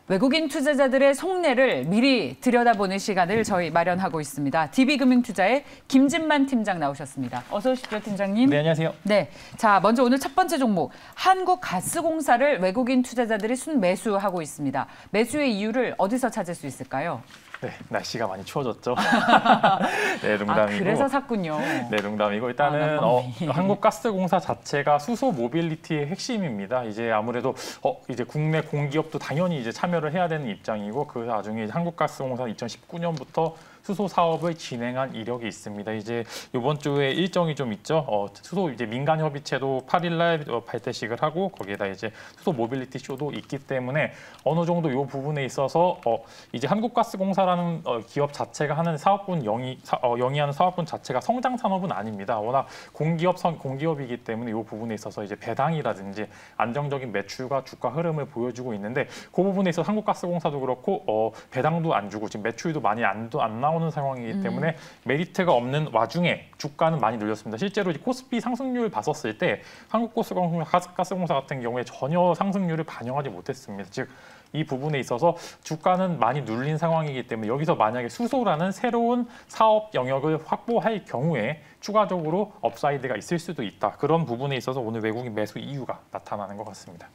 외국인 투자자들의 속내를 미리 들여다보는 시간을 저희 마련하고 있습니다. DB금융투자의 김진만 팀장 나오셨습니다. 어서 오십시오, 팀장님. 네, 안녕하세요. 네, 자 먼저 오늘 첫 번째 종목 한국가스공사를 외국인 투자자들이 순매수하고 있습니다. 매수의 이유를 어디서 찾을 수 있을까요? 네, 날씨가 많이 추워졌죠. 네, 농담이고. 아, 그래서 샀군요. 네, 농담이고 일단은 한국가스공사 자체가 수소 모빌리티의 핵심입니다. 이제 아무래도 이제 국내 공기업도 당연히 이제 참여를 해야 되는 입장이고 그 나중에 한국가스공사는 2019년부터 수소 사업을 진행한 이력이 있습니다. 이제 이번 주에 일정이 좀 있죠. 수소 이제 민간 협의체도 8일날 발대식을 하고 거기에다 이제 수소 모빌리티 쇼도 있기 때문에 어느 정도 이 부분에 있어서 이제 한국가스공사라는 기업 자체가 하는 사업군 영위하는 사업군 자체가 성장 산업은 아닙니다. 워낙 공기업이기 때문에 이 부분에 있어서 이제 배당이라든지 안정적인 매출과 주가 흐름을 보여주고 있는데 그 부분에 있어서 한국가스공사도 그렇고 배당도 안 주고 지금 매출도 많이 안 나오는 상황이기 때문에 메리트가 없는 와중에 주가는 많이 눌렸습니다. 실제로 코스피 상승률 봤었을 때 한국가스공사 같은 경우에 전혀 상승률을 반영하지 못했습니다. 즉 이 부분에 있어서 주가는 많이 눌린 상황이기 때문에 여기서 만약에 수소라는 새로운 사업 영역을 확보할 경우에 추가적으로 업사이드가 있을 수도 있다. 그런 부분에 있어서 오늘 외국인 매수 이유가 나타나는 것 같습니다.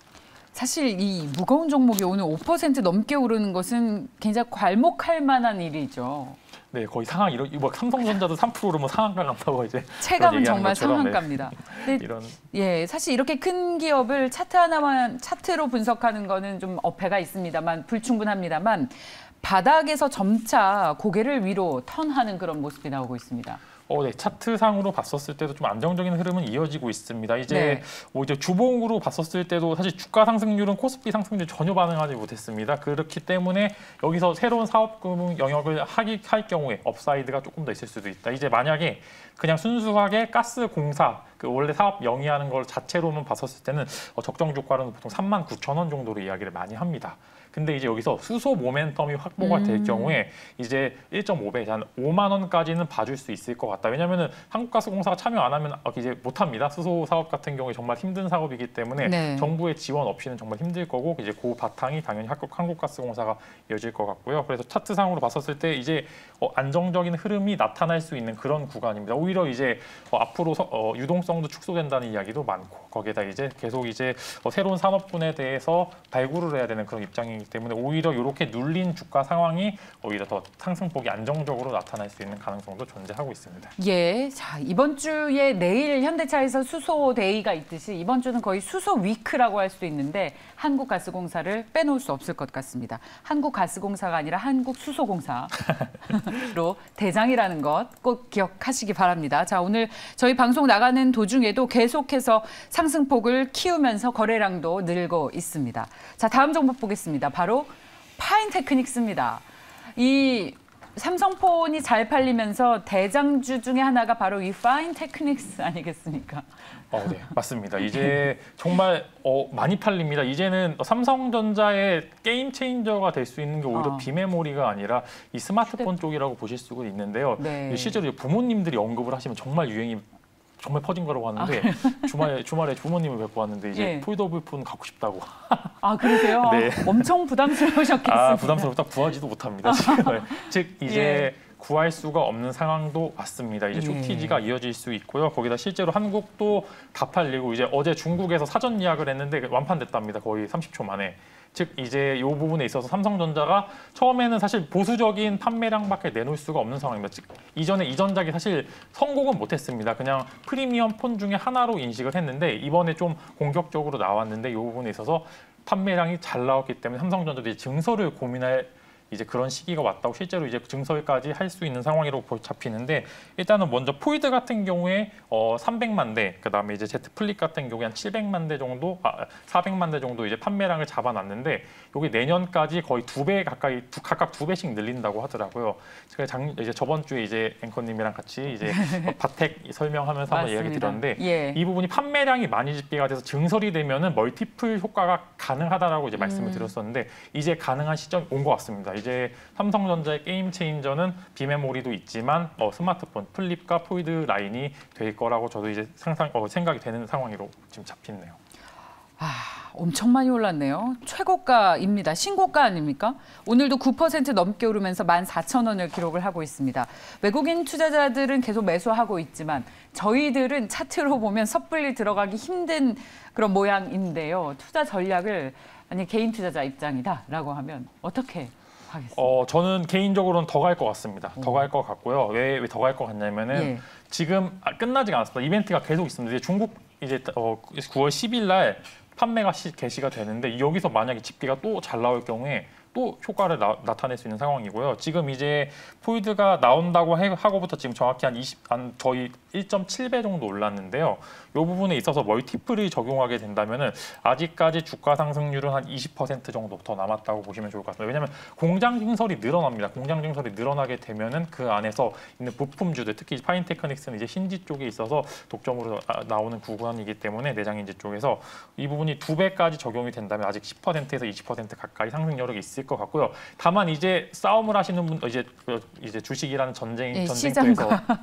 사실 이 무거운 종목이 오늘 5% 넘게 오르는 것은 굉장히 괄목할 만한 일이죠. 네, 거의 상한 삼성전자도 3% 오르면 상한가 간다고 이제 체감은 정말 상한가입니다. 네. 예, 사실 이렇게 큰 기업을 차트 하나만 차트로 분석하는 거는 좀 어폐가 있습니다만 불충분합니다만 바닥에서 점차 고개를 위로 턴하는 그런 모습이 나오고 있습니다. 네, 차트상으로 봤었을 때도 좀 안정적인 흐름은 이어지고 있습니다. 이제 이제 주봉으로 봤었을 때도 사실 주가 상승률은 코스피 상승률 전혀 반응하지 못했습니다. 그렇기 때문에 여기서 새로운 사업 영역을 할 경우에 업사이드가 조금 더 있을 수도 있다. 이제 만약에 그냥 순수하게 가스공사 원래 사업 영위하는 걸 자체로만 봤었을 때는 적정 주가는 보통 39,000원 정도로 이야기를 많이 합니다. 근데 이제 여기서 수소 모멘텀이 확보가 될 경우에 이제 1.5배, 한 5만 원까지는 봐줄 수 있을 것 같다. 왜냐하면은 한국가스공사가 참여 안 하면 이제 못 합니다. 수소 사업 같은 경우에 정말 힘든 사업이기 때문에 정부의 지원 없이는 정말 힘들 거고 이제 그 바탕이 당연히 한국가스공사가 이어질 것 같고요. 그래서 차트상으로 봤었을 때 이제 안정적인 흐름이 나타날 수 있는 그런 구간입니다. 오히려 이제 앞으로 유동성도 축소된다는 이야기도 많고 거기에다 이제 계속 이제 새로운 산업군에 대해서 발굴을 해야 되는 그런 입장이기 때문에 오히려 이렇게 눌린 주가 상황이 오히려 더 상승폭이 안정적으로 나타날 수 있는 가능성도 존재하고 있습니다. 예, 자 이번 주에 내일 현대차에서 수소 데이가 있듯이 이번 주는 거의 수소 위크라고 할 수도 있는데 한국가스공사를 빼놓을 수 없을 것 같습니다. 한국가스공사가 아니라 한국수소공사로 대장이라는 것 꼭 기억하시기 바랍니다. 자 오늘 저희 방송 나가는 도중에도 계속해서 상승폭을 키우면서 거래량도 늘고 있습니다. 자 다음 종목 보겠습니다. 바로 파인테크닉스입니다. 이 삼성폰이 잘 팔리면서 대장주 중에 하나가 바로 이 파인테크닉스 아니겠습니까? 네, 맞습니다. 이제 정말 많이 팔립니다. 이제는 삼성전자의 게임 체인저가 될 수 있는 게 오히려 비메모리가 아니라 이 스마트폰 쪽이라고 보실 수가 있는데요. 실제로 부모님들이 언급을 하시면 정말 유행이 정말 퍼진 거라고 하는데 주말에 부모님을 뵙고 왔는데 이제 폴더블 폰 갖고 싶다고. 아 그러세요? 네. 엄청 부담스러우셨겠습니다. 부담스럽다 구하지도 못합니다. 지금. 즉 이제 구할 수가 없는 상황도 왔습니다. 이제 쇼티지가 이어질 수 있고요. 거기다 실제로 한국도 다 팔리고 이제 어제 중국에서 사전 예약을 했는데 완판됐답니다. 거의 30초 만에. 즉 이제 이 부분에 있어서 삼성전자가 처음에는 사실 보수적인 판매량밖에 내놓을 수가 없는 상황입니다. 즉 이전에 이전작이 사실 성공은 못했습니다. 그냥 프리미엄 폰 중에 하나로 인식을 했는데 이번에 좀 공격적으로 나왔는데 이 부분에 있어서 판매량이 잘 나왔기 때문에 삼성전자도 증설을 고민할 이제 그런 시기가 왔다고 실제로 이제 증설까지 할 수 있는 상황이라고 잡히는데 일단은 먼저 폴드 같은 경우에 300만 대, 그다음에 이제 Z 플립 같은 경우에 한 700만 대 정도, 400만 대 정도 이제 판매량을 잡아놨는데 여기 내년까지 거의 2배 가까이 각각 2배씩 늘린다고 하더라고요. 제가 이제 저번 주에 이제 앵커님이랑 같이 이제 바텍 설명하면서 한번 이야기 드렸는데 이 부분이 판매량이 많이 집계가 돼서 증설이 되면은 멀티플 효과가 가능하다라고 이제 말씀을 드렸었는데 이제 가능한 시점이 온 것 같습니다. 이제 삼성전자의 게임 체인저는 비메모리도 있지만 스마트폰 플립과 폴드 라인이 될 거라고 저도 이제 생각이 되는 상황으로 지금 잡히네요. 엄청 많이 올랐네요. 최고가입니다. 신고가 아닙니까? 오늘도 9% 넘게 오르면서 14,000원을 기록을 하고 있습니다. 외국인 투자자들은 계속 매수하고 있지만 저희들은 차트로 보면 섣불리 들어가기 힘든 그런 모양인데요. 투자 전략을 만약 개인 투자자 입장이다라고 하면 어떻게 하겠습니까? 저는 개인적으로는 더 갈 것 같습니다. 더 갈 것 같고요. 왜 더 갈 것 같냐면은 지금 끝나지가 않았습니다. 이벤트가 계속 있습니다. 이제 중국 9월 10일 날 판매가 개시가 되는데 여기서 만약에 집계가 또 잘 나올 경우에 또 효과를 나타낼 수 있는 상황이고요. 지금 이제 포이드가 나온다고 하고부터 지금 정확히 저희 1.7배 정도 올랐는데요. 이 부분에 있어서 멀티플이 적용하게 된다면은 아직까지 주가 상승률은 한 20% 정도 더 남았다고 보시면 좋을 것 같습니다. 왜냐하면 공장 증설이 늘어납니다. 공장 증설이 늘어나게 되면은 그 안에서 있는 부품주들, 특히 파인테크닉스는 이제 힌지 쪽에 있어서 독점으로 나오는 구간이기 때문에 내장인지 쪽에서 이 부분이 2배까지 적용이 된다면 아직 10%에서 20% 가까이 상승 여력이 있을 것 같고요. 다만 이제 싸움을 하시는 분, 이제 주식이라는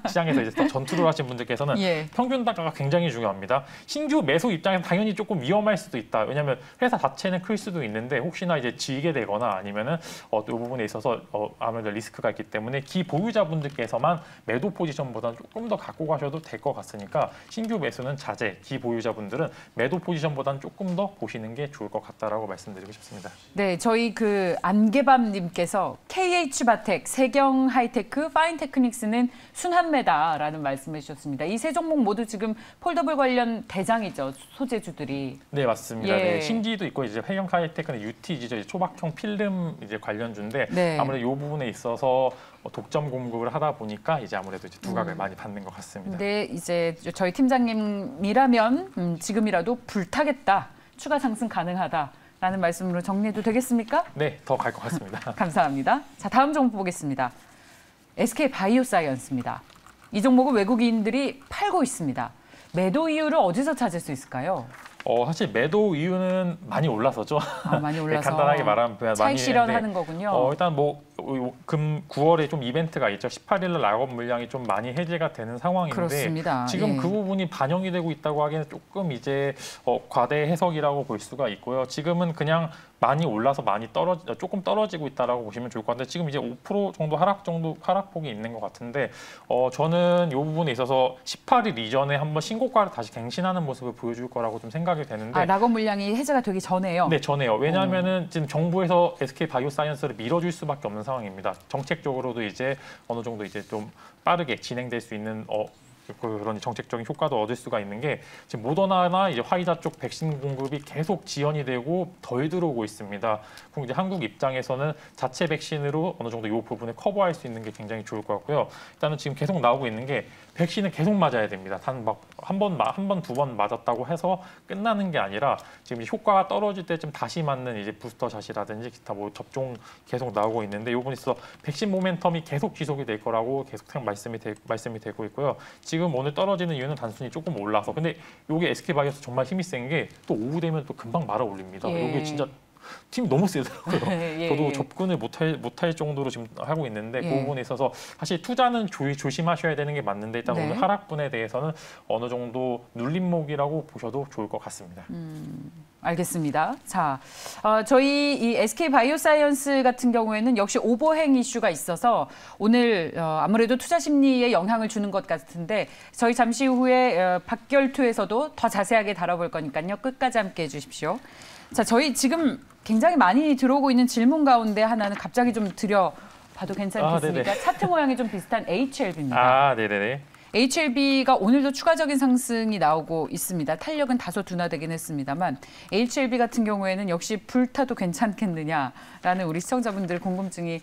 시장에서 이제 전투를 하신 분들께서는 평균 단가가 굉장히 중요합니다. 신규 매수 입장에서 당연히 조금 위험할 수도 있다. 왜냐하면 회사 자체는 클 수도 있는데 혹시나 이제 지게 되거나 아니면은 이 부분에 있어서 아무래도 리스크가 있기 때문에 기보유자분들께서만 매도 포지션보다 조금 더 갖고 가셔도 될 것 같으니까 신규 매수는 자제, 기보유자분들은 매도 포지션보다는 조금 더 보시는 게 좋을 것 같다라고 말씀드리고 싶습니다. 네, 저희 안개밤님께서 KH바텍, 세경하이테크, 파인테크닉스는 순환매다라는 말씀해 주셨습니다. 이 세 종목 모두 지금 폴더블 관련 대장이죠, 소재주들이. 네, 맞습니다. 네, 신기도 있고 이제 세경하이테크는 UTG죠, 초박형 필름 이제 관련주인데 아무래도 이 부분에 있어서 독점 공급을 하다 보니까 이제 아무래도 이제 두각을 많이 받는 것 같습니다. 네, 이제 저희 팀장님이라면 지금이라도 불타겠다, 추가 상승 가능하다. 라는 말씀으로 정리해도 되겠습니까? 네, 더 갈 것 같습니다. 감사합니다. 자, 다음 종목 보겠습니다. SK바이오사이언스입니다. 이 종목은 외국인들이 팔고 있습니다. 매도 이유를 어디서 찾을 수 있을까요? 사실 매도 이유는 많이 올라서죠. 많이 올라서. 간단하게 말하면 차익 실현하는 거군요. 일단 9월에 좀 이벤트가 있죠. 18일 날 락업 물량이 좀 많이 해제가 되는 상황인데 그렇습니다. 지금 그 부분이 반영이 되고 있다고 하기에는 조금 이제 과대 해석이라고 볼 수가 있고요. 지금은 그냥 많이 올라서 조금 떨어지고 있다라고 보시면 좋을 것 같은데 지금 이제 5% 정도 하락폭이 있는 것 같은데 저는 이 부분에 있어서 18일 이전에 한번 신고가를 다시 갱신하는 모습을 보여줄 거라고 좀 생각이 되는데 락업 물량이 해제가 되기 전에요? 네, 전에요. 왜냐하면은 지금 정부에서 SK바이오사이언스를 밀어줄 수밖에 없는 상황입니다. 정책적으로도 이제 어느 정도 이제 좀 빠르게 진행될 수 있는 그런 정책적인 효과도 얻을 수가 있는 게 지금 모더나나 이제 화이자 쪽 백신 공급이 계속 지연이 되고 덜 들어오고 있습니다. 그럼 이제 한국 입장에서는 자체 백신으로 어느 정도 이 부분을 커버할 수 있는 게 굉장히 좋을 것 같고요. 일단은 지금 계속 나오고 있는 게 백신은 계속 맞아야 됩니다. 단 막 한 번, 두 번 맞았다고 해서 끝나는 게 아니라 지금 효과가 떨어질 때쯤 다시 맞는 이제 부스터 샷이라든지 기타 접종 계속 나오고 있는데 이 부분에 있어서 백신 모멘텀이 계속 지속이 될 거라고 계속 말씀이 되고 있고요. 지금 오늘 떨어지는 이유는 단순히 조금 올라서. 근데 이게 SK바이오스 정말 힘이 센 게 또 오후 되면 또 금방 말아 올립니다. 이게 진짜 팀이 너무 세더라고요. 저도 접근을 못할 정도로 지금 하고 있는데 그 부분에 있어서 사실 투자는 조심하셔야 되는 게 맞는데 일단 오늘 하락분에 대해서는 어느 정도 눌림목이라고 보셔도 좋을 것 같습니다. 알겠습니다. 자, 저희 이 SK바이오사이언스 같은 경우에는 역시 오버행 이슈가 있어서 오늘 아무래도 투자 심리에 영향을 주는 것 같은데 저희 잠시 후에 박결투에서도 더 자세하게 다뤄볼 거니까요. 끝까지 함께해 주십시오. 자, 저희 지금 굉장히 많이 들어오고 있는 질문 가운데 하나는 갑자기 좀 드려봐도 괜찮겠습니까? 차트 모양이 좀 비슷한 HLB입니다. 네네네. HLB가 오늘도 추가적인 상승이 나오고 있습니다. 탄력은 다소 둔화되긴 했습니다만 HLB 같은 경우에는 역시 불타도 괜찮겠느냐라는 우리 시청자분들 궁금증이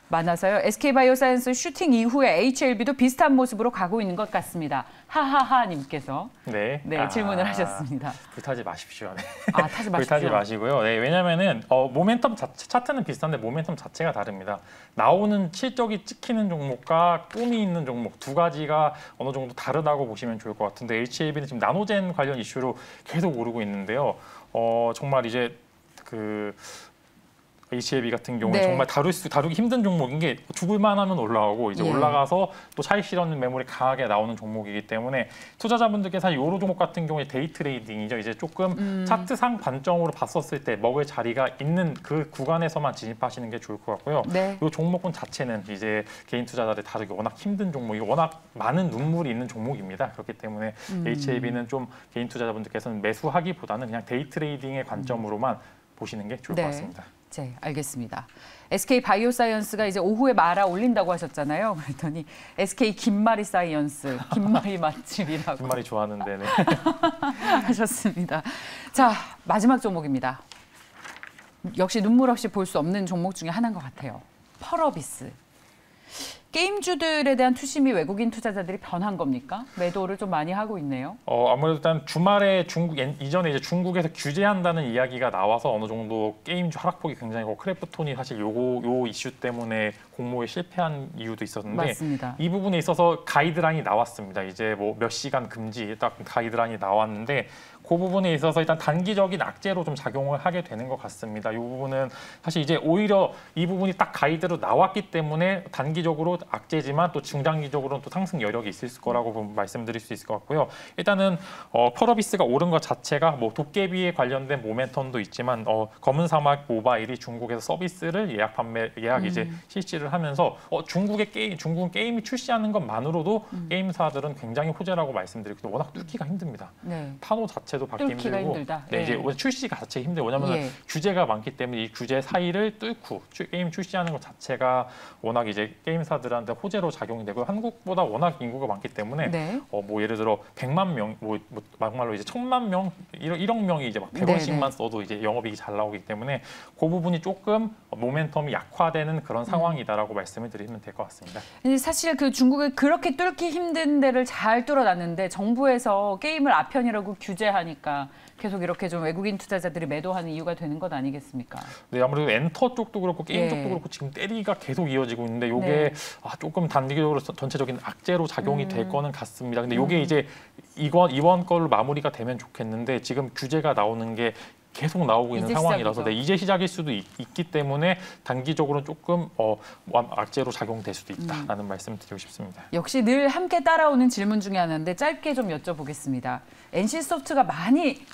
많아서요. SK바이오사이언스 슈팅 이후에 HLB도 비슷한 모습으로 가고 있는 것 같습니다. 하하하님께서 질문을 하셨습니다. 불타지 마십시오. 네. 타지 마십시오. 불타지 마시고요. 네, 왜냐하면은 모멘텀 차트는 비슷한데 모멘텀 자체가 다릅니다. 나오는 실적이 찍히는 종목과 꿈이 있는 종목 두 가지가 어느 정도 다르다고 보시면 좋을 것 같은데 HLB는 지금 나노젠 관련 이슈로 계속 오르고 있는데요. 정말 이제 HLB 같은 경우에 네. 정말 다루기 힘든 종목인 게 죽을만 하면 올라오고 이제 예. 올라가서 또 차익 실현 매물이 강하게 나오는 종목이기 때문에 투자자분들께서 이 종목 같은 경우에 데이 트레이딩이죠. 이제 조금 차트상 관점으로 봤었을 때 먹을 자리가 있는 그 구간에서만 진입하시는 게 좋을 것 같고요. 네. 이 종목군 자체는 이제 개인 투자자들 다루기 워낙 힘든 종목이 워낙 많은 눈물이 있는 종목입니다. 그렇기 때문에 HLB는 좀 개인 투자자분들께서는 매수하기보다는 그냥 데이 트레이딩의 관점으로만 보시는 게 좋을 것 같습니다. 네, 알겠습니다. SK 바이오사이언스가 이제 오후에 말아 올린다고 하셨잖아요. 그랬더니 SK 김말이 사이언스, 김말이 맛집이라고. 김말이 좋아하는데 네. 하셨습니다. 자, 마지막 종목입니다. 역시 눈물 없이 볼 수 없는 종목 중에 하나인 것 같아요. 펄어비스. 게임주들에 대한 투심이 외국인 투자자들이 변한 겁니까? 매도를 좀 많이 하고 있네요. 아무래도 일단 주말에 이전에 이제 중국에서 규제한다는 이야기가 나와서 어느 정도 게임주 하락폭이 굉장히 크래프톤이 사실 요 이슈 때문에 공모에 실패한 이유도 있었는데 맞습니다. 이 부분에 있어서 가이드라인이 나왔습니다. 이제 뭐 몇 시간 금지 딱 가이드라인이 나왔는데 그 부분에 있어서 일단 단기적인 악재로 좀 작용을 하게 되는 것 같습니다. 이 부분은 사실 이제 오히려 이 부분이 딱 가이드로 나왔기 때문에 단기적으로 악재지만 또 중장기적으로는 또 상승 여력이 있을 거라고 말씀드릴 수 있을 것 같고요. 일단은 펄어비스가 오른 것 자체가 뭐 도깨비에 관련된 모멘텀도 있지만 검은 사막 모바일이 중국에서 서비스를 예약 이제 실시를 하면서 중국은 게임이 출시하는 것만으로도 게임사들은 굉장히 호재라고 말씀드리고 워낙 뚫기가 힘듭니다. 네. 판호 자체도 받기 뚫기가 힘들고 힘들다. 네, 예. 이제 출시가 자체 힘들어요. 왜냐하면 예. 규제가 많기 때문에 이 규제 사이를 뚫고 게임 출시하는 것 자체가 워낙 이제 게임사들한테 호재로 작용이 되고 한국보다 워낙 인구가 많기 때문에 네. 뭐 예를 들어 100만 명, 뭐 막말로 이제 1000만 명, 1억 명이 이제 막 100원씩만 써도 이제 영업이익이 잘 나오기 때문에 그 부분이 조금 모멘텀이 약화되는 그런 상황이다라고 말씀을 드리면 될 것 같습니다. 사실 그 중국을 그렇게 뚫기 힘든 데를 잘 뚫어놨는데 정부에서 게임을 아편이라고 규제하니까 계속 이렇게 좀 외국인 투자자들이 매도하는 이유가 되는 것 아니겠습니까? 네, 아무래도 엔터 쪽도 그렇고 게임 예. 쪽도 그렇고 지금 때리가 계속 이어지고 있는데 이게 네. 조금 단기적으로 전체적인 악재로 작용이 될 거는 같습니다. 근데 이게 이제 이번 걸로 마무리가 되면 좋겠는데 지금 규제가 나오는 게 계속 나오고 있는 상황이라서 이제 시작일 수도 있기 때문에 단기적으로는 조금 악재로 작용될 수도 있다라는 말씀을 드리고 싶습니다. 역시 늘 함께 따라오는 질문 중에 하나인데 짧게 좀 여쭤보겠습니다. NC소프트가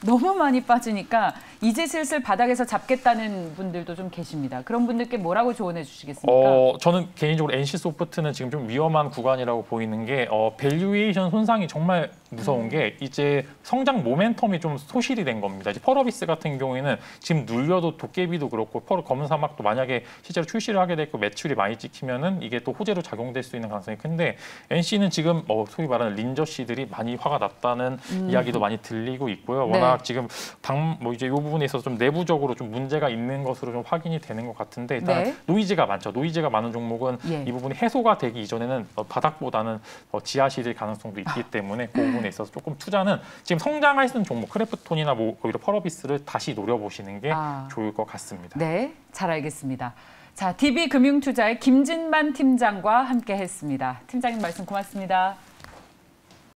너무 많이 빠지니까 이제 슬슬 바닥에서 잡겠다는 분들도 좀 계십니다. 그런 분들께 뭐라고 조언해 주시겠습니까? 저는 개인적으로 NC소프트는 지금 좀 위험한 구간이라고 보이는 게 밸류에이션 손상이 정말 무서운 게 이제 성장 모멘텀이 좀 소실이 된 겁니다. 이제 펄어비스 같은 경우에는 지금 눌려도 도깨비도 그렇고 검은 사막도 만약에 실제로 출시를 하게 되고 매출이 많이 찍히면은 이게 또 호재로 작용될 수 있는 가능성이 큰데 NC는 지금 소위 말하는 린저씨들이 많이 화가 났다는 이야기도 많이 들리고 있고요. 워낙 네. 지금 이제 이 부분에 있어서 좀 내부적으로 좀 문제가 있는 것으로 좀 확인이 되는 것 같은데 일단 네. 노이즈가 많죠. 노이즈가 많은 종목은 예. 이 부분이 해소가 되기 이전에는 바닥보다는 지하실일 가능성도 있기 때문에 그 부분에 있어서 조금 투자는 지금 성장할 수 있는 종목 크래프톤이나 오히려 펄어비스를 다시 노려보시는 게 좋을 것 같습니다. 네, 잘 알겠습니다. 자, DB금융투자의 김진만 팀장과 함께했습니다. 팀장님 말씀 고맙습니다.